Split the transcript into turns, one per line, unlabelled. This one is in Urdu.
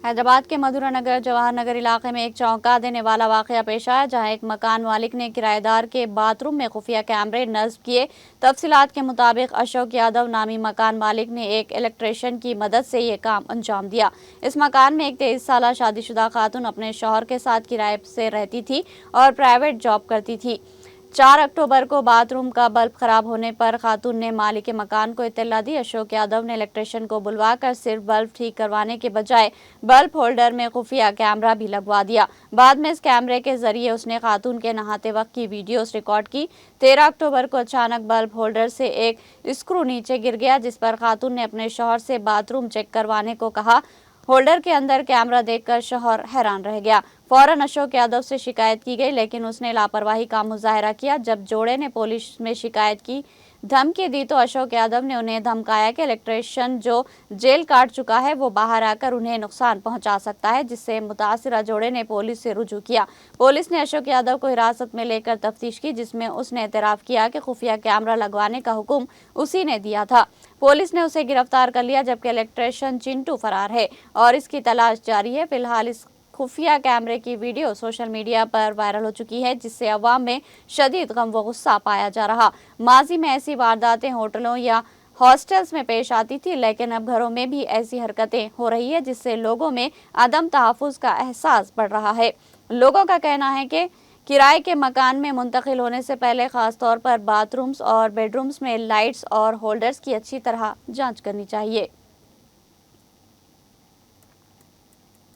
حیدرآباد کے مدھورا نگر جواہر نگر علاقے میں ایک چونکا دینے والا واقعہ پیش آیا، جہاں ایک مکان مالک نے کرایہ دار کے باتھ روم میں خفیہ کیمرے نصب کیے۔ تفصیلات کے مطابق اشوک یادو نامی مکان مالک نے ایک الیکٹریشین کی مدد سے یہ کام انجام دیا۔ اس مکان میں ایک 23 سالہ شادی شدہ خاتون اپنے شوہر کے ساتھ کرائے سے رہتی تھی اور پرائیویٹ جاب کرتی تھی۔ 4 اکتوبر کو باتھ روم کا بلب خراب ہونے پر خاتون نے مالک مکان کو اطلاع دی۔ اشوک یادو نے الیکٹریشین کو بلوا کر صرف بلب ٹھیک کروانے کے بجائے بلب ہولڈر میں خفیہ کیمرہ بھی لگوا دیا۔ بعد میں اس کیمرے کے ذریعے اس نے خاتون کے نہاتے وقت کی ویڈیوز ریکارڈ کی۔ 13 اکتوبر کو اچانک بلب ہولڈر سے ایک اسکرو نیچے گر گیا، جس پر خاتون نے اپنے شوہر سے باتھ روم چیک کروانے کو کہا۔ ہولڈر کے اندر کیمرہ دیکھ کر شوہر حیران رہ گیا۔ فوراً اشوک یادو سے شکایت کی گئی، لیکن اس نے لاپرواہی کا مظاہرہ کیا۔ جب جوڑے نے پولیس میں شکایت کی دھمکی دی تو اشوک یادو نے انہیں دھمکایا کہ الیکٹریشین جو جیل کاٹ چکا ہے وہ باہر آ کر انہیں نقصان پہنچا سکتا ہے، جس سے متاثرہ جوڑے نے پولیس سے رجوع کیا۔ پولیس نے اشوک یادو کو حراست میں لے کر تفتیش کی، جس میں اس نے اعتراف کیا کہ خفیہ کیمرہ لگوانے کا حکم اسی نے دیا تھا۔ پولیس نے اسے گرفتار کر لیا، جبکہ الیکٹریشین چنٹو فرار ہے اور اس کی تلاش جاری ہے۔ فی الحال اس خفیہ کیمرے کی ویڈیو سوشل میڈیا پر وائرل ہو چکی ہے، جس سے عوام میں شدید غم و غصہ پایا جا رہا۔ ماضی میں ایسی وارداتیں ہوٹلوں یا ہاسٹلز میں پیش آتی تھی، لیکن اب گھروں میں بھی ایسی حرکتیں ہو رہی ہیں، جس سے لوگوں میں عدم تحفظ کا احساس بڑھ رہا ہے۔ لوگوں کا کہنا ہے کہ کرائے کے مکان میں منتقل ہونے سے پہلے خاص طور پر باتھ رومز اور بیڈ رومز میں لائٹس اور ہولڈرز کی اچھی طرح جانچ کرنی چاہیے۔